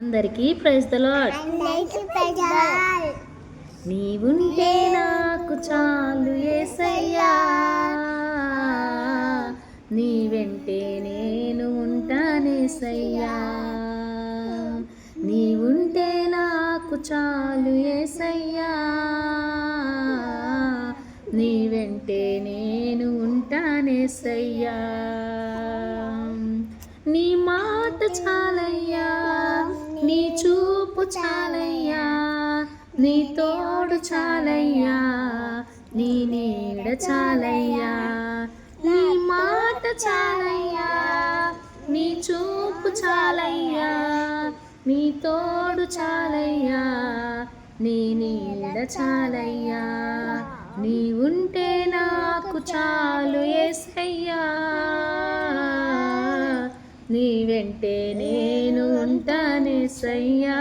అందరికీ praise the lord. నీవుంటే నాకు చాలు యేసయ్యా, నీ వెంటే నేను ఉంటానేసయ్యా. నీవుంటే నాకు చాలు యేసయ్యా, నీ వెంటే నేను ఉంటానేసయ్యా. నీ మాట చాలయ్యా, నీ చూపు చాలయ్యా, నీ తోడు చాలయ్యా, నీ నీడ చాలయ్యా. నీ మాట చాలయ్యా, నీ చూపు చాలయ్యా, నీ తోడు చాలయ్యా, నీ నీడ చాలయ్యా. నీ ఉంటే నాకు చాలు యేసయ్యా, నీ వెంటే నేను ఉంటానేసయ్యా.